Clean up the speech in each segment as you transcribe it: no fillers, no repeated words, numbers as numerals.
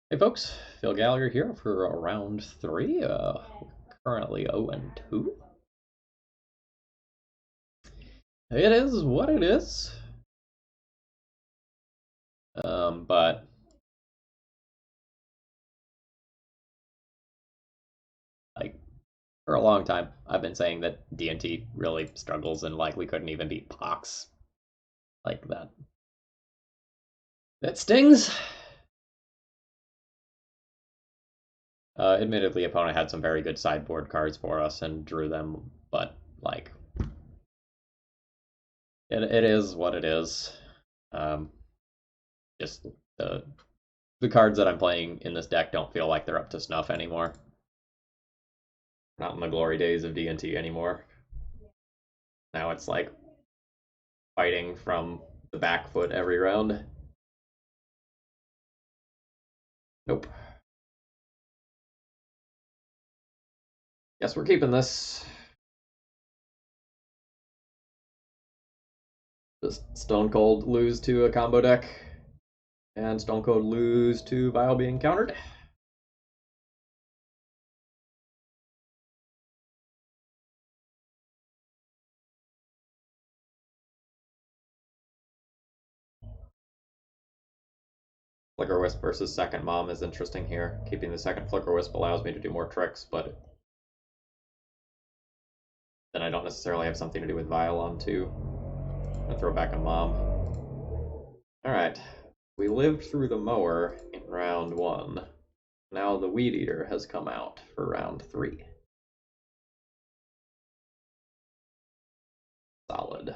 Hey folks, Phil Gallagher here for round three. Currently 0-2. It is what it is. But like for a long time, I've been saying that D&T really struggles and like we couldn't even beat Pox like that. That stings. Admittedly, opponent had some very good sideboard cards for us and drew them, but like it is what it is. Um, just the cards that I'm playing in this deck don't feel like they're up to snuff anymore. Not in the glory days of D&T anymore. Now it's like fighting from the back foot every round. Nope. Guess we're keeping this. Just Stone Cold lose to a combo deck. And Stone Cold lose to Vile being countered. Flicker Wisp versus Second Mom is interesting here. Keeping the second Flicker Wisp allows me to do more tricks, but then I don't necessarily have something to do with Vile on too. I'm gonna throw back a Mom. Alright. We lived through the mower in round one. Now the Weed Eater has come out for round three. Solid.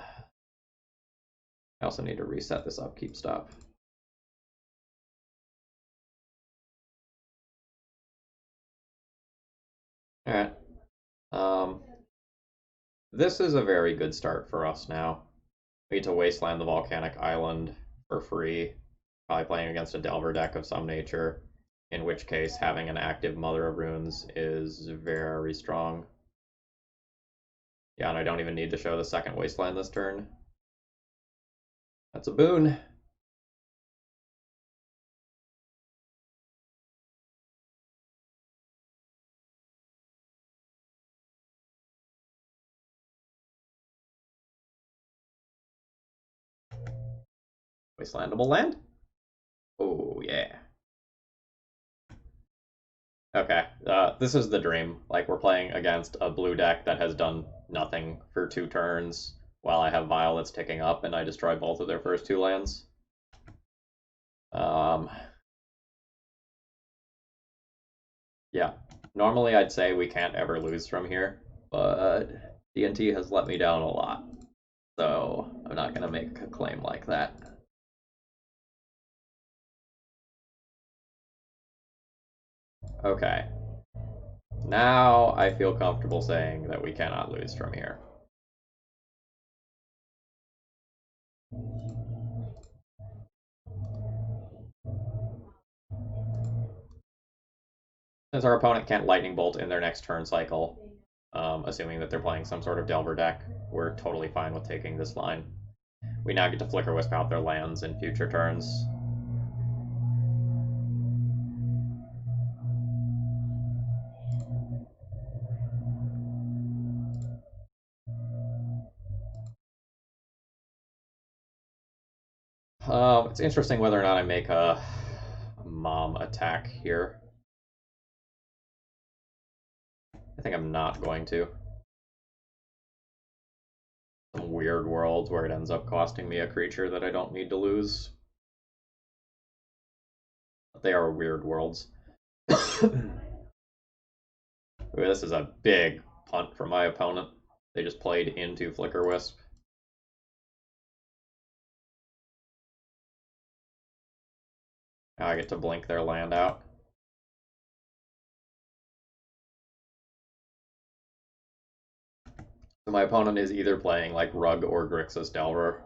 I also need to reset this upkeep stop. Alright. This is a very good start for us now. We get to Wasteland the Volcanic Island for free. Probably playing against a Delver deck of some nature, in which case having an active Mother of Runes is very strong. Yeah, and I don't even need to show the second Wasteland this turn. That's a boon. Wastelandable land? Oh, yeah. Okay, this is the dream. Like, we're playing against a blue deck that has done nothing for 2 turns, while I have Vile that's ticking up, and I destroy both of their first 2 lands. Yeah, normally I'd say we can't ever lose from here, but D&T has let me down a lot, so I'm not going to make a claim like that. Okay, now I feel comfortable saying that we cannot lose from here. Since our opponent can't Lightning Bolt in their next turn cycle, assuming that they're playing some sort of Delver deck, we're totally fine with taking this line. We now get to Flicker Wisp out their lands in future turns. It's interesting whether or not I make a Mom attack here. I think I'm not going to. Some weird worlds where it ends up costing me a creature that I don't need to lose. But they are weird worlds. Ooh, this is a big punt for my opponent. They just played into Flicker Wisp. Now I get to blink their land out. So my opponent is either playing like Rug or Grixis Delver.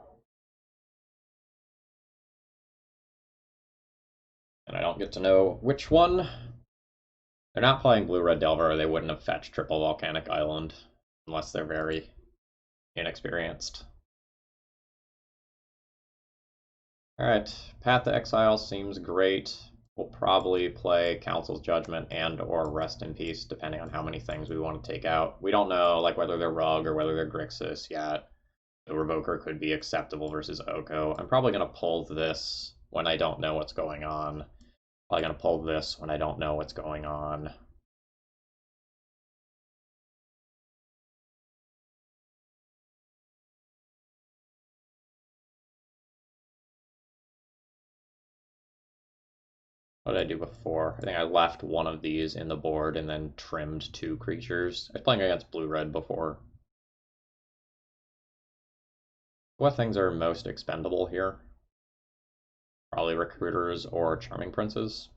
And I don't get to know which one. They're not playing Blue-Red Delver, or they wouldn't have fetched Triple Volcanic Island, unless they're very inexperienced. Alright, Path to Exile seems great. We'll probably play Council's Judgment and or Rest in Peace, depending on how many things we want to take out. We don't know like whether they're Rug or whether they're Grixis yet. The Revoker could be acceptable versus Oko. I'm probably going to pull this when I don't know what's going on. Probably going to pull this when I don't know what's going on. What did I do before? I think I left one of these in the board and then trimmed 2 creatures. I was playing against blue-red before. What things are most expendable here? Probably Recruiters or Charming Princes.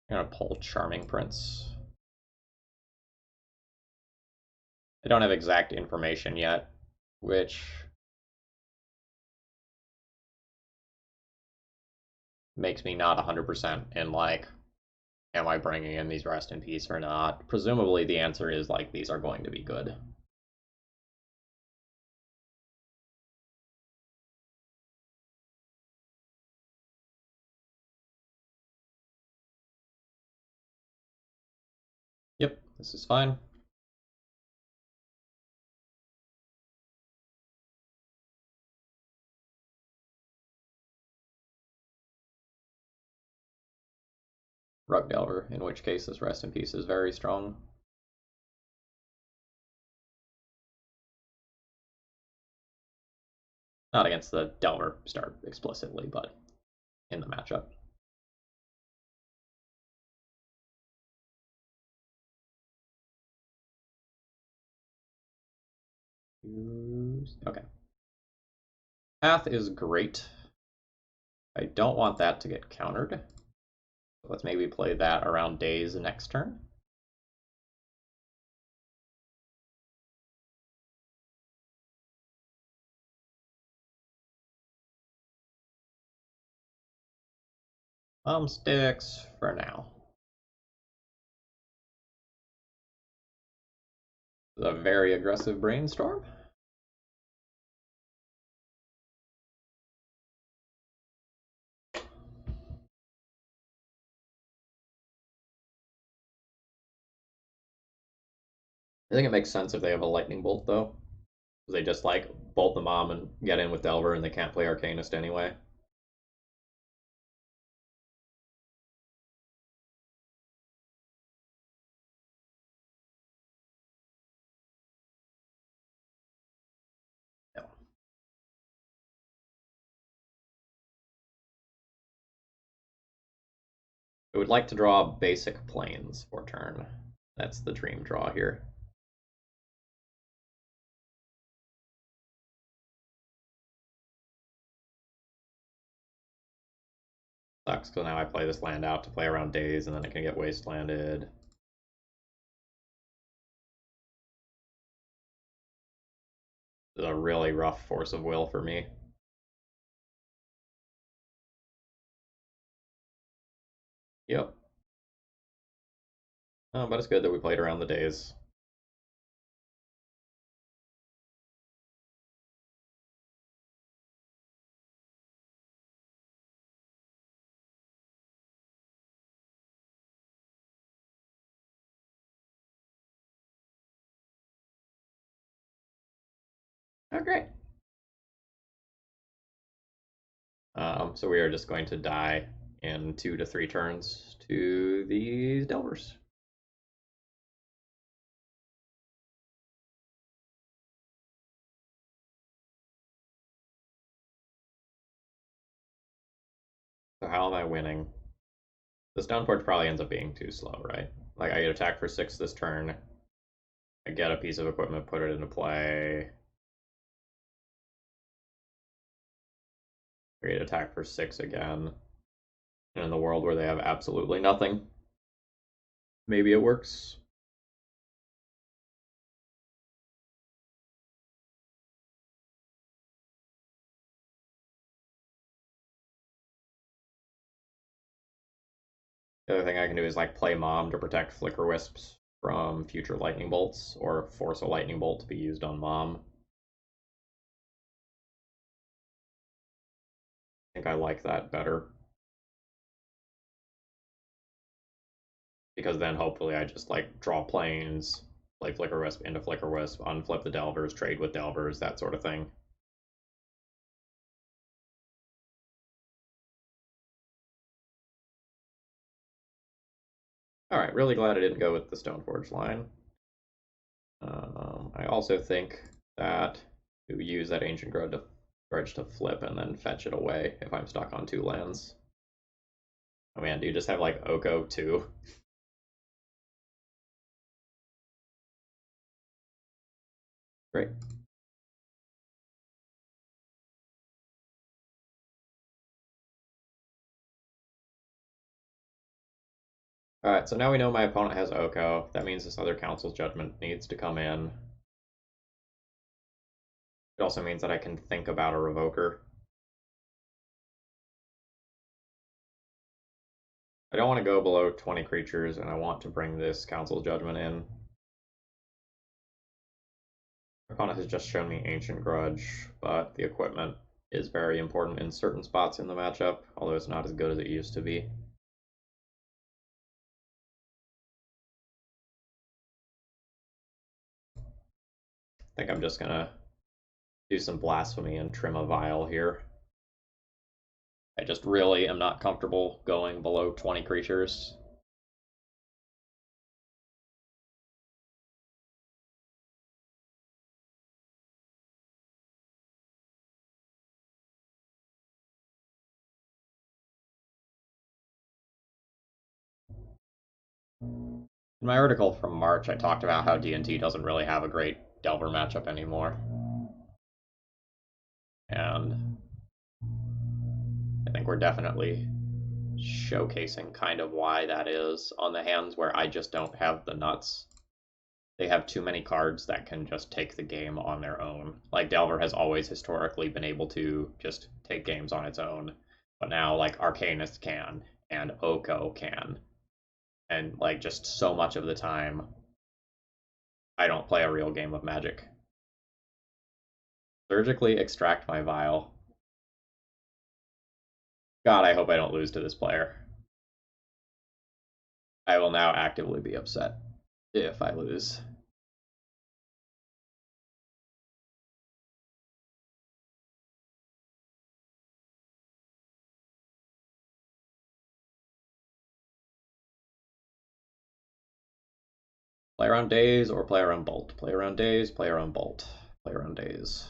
I'm gonna pull Charming Prince. I don't have exact information yet, which makes me not 100% in like, am I bringing in these Rest in Peace or not? Presumably the answer is like, these are going to be good. Yep, this is fine. Rug Delver, in which case this Rest in Peace is very strong. Not against the Delver start explicitly, but in the matchup. Okay. Path is great. I don't want that to get countered. Let's maybe play that around Days next turn. Sticks for now. The very aggressive brainstorm. I think it makes sense if they have a lightning bolt though. They just like bolt the mom and get in with Delver and they can't play Arcanist anyway. No. I would like to draw basic planes for turn. That's the dream draw here. Sucks because now I play this land out to play around Days and then it can get wastelanded. This is a really rough force of will for me. Yep. Oh, but it's good that we played around the Days. Oh, great. So we are just going to die in 2 to 3 turns to these Delvers. So how am I winning? The Stoneforge probably ends up being too slow, right? Like I get attack for 6 this turn. I get a piece of equipment, put it into play. I get attack for 6 again. And in the world where they have absolutely nothing, maybe it works. The other thing I can do is like play Mom to protect Flicker Wisps from future lightning bolts, or force a lightning bolt to be used on Mom. think I like that better. Because then hopefully I just like draw planes, play Flicker Wisp into Flicker Wisp, unflip the Delvers, trade with Delvers, that sort of thing. Alright, really glad I didn't go with the Stoneforge line. I also think that to use that Ancient Grudge to flip and then fetch it away if I'm stuck on 2 lands. Oh man, do you just have like Oko too? Great. Alright, so now we know my opponent has Oko. That means this other Council's Judgment needs to come in. It also means that I can think about a Revoker. I don't want to go below 20 creatures, and I want to bring this Council's Judgment in. My opponent has just shown me Ancient Grudge, but the equipment is very important in certain spots in the matchup, although it's not as good as it used to be. I think I'm just gonna do some blasphemy and trim a vial here. I just really am not comfortable going below 20 creatures. In my article from March, I talked about how D&T doesn't really have a great Delver matchup anymore. And I think we're definitely showcasing kind of why that is on the hands where I just don't have the nuts. They have too many cards that can just take the game on their own. Like Delver has always historically been able to just take games on its own, but now like Arcanist can and Oko can. And like just so much of the time I don't play a real game of Magic. Surgically extract my vial. God, I hope I don't lose to this player. I will now actively be upset if I lose. Play around Daze or play around Bolt. Play around Daze, play around Bolt. Play around Daze.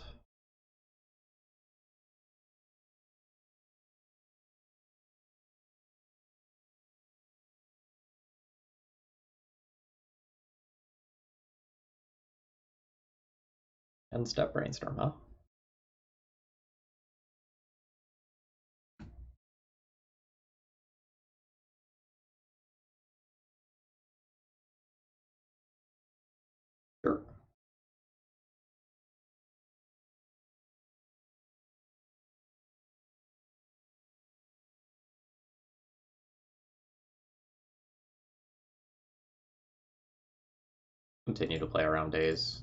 End step brainstorm, huh? Sure. Continue to play around Daze.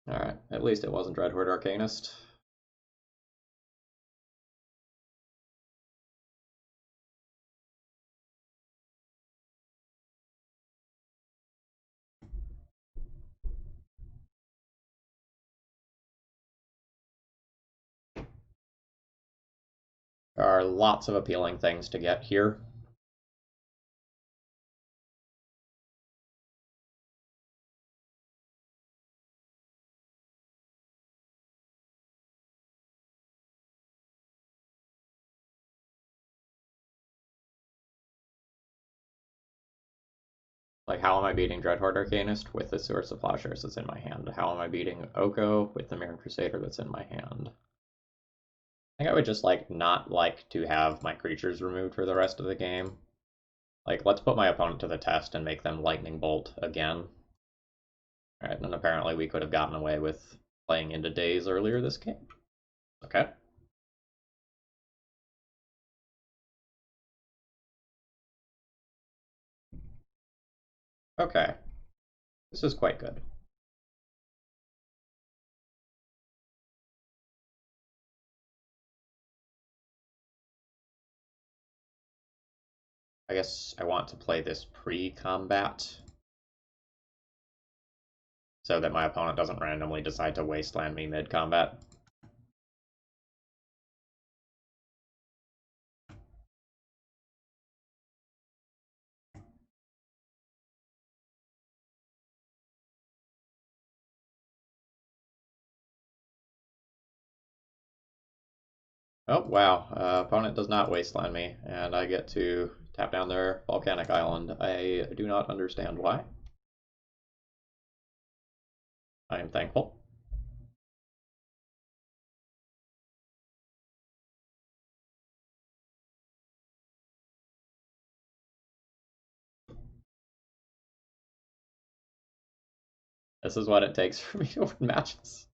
Alright, at least it wasn't Dreadhorde Arcanist. There are lots of appealing things to get here. Like, how am I beating Dreadhorde Arcanist with the Source of Plowshares that's in my hand? How am I beating Oko with the Mirran Crusader that's in my hand? I think I would just, like, not like to have my creatures removed for the rest of the game. Like, let's put my opponent to the test and make them Lightning Bolt again. Alright, and apparently we could have gotten away with playing into Daze earlier this game. Okay. Okay, this is quite good. I guess I want to play this pre-combat so that my opponent doesn't randomly decide to wasteland me mid-combat. Oh, wow. Opponent does not wasteland me, and I get to tap down their volcanic island. I do not understand why. I am thankful. This is what it takes for me to win matches.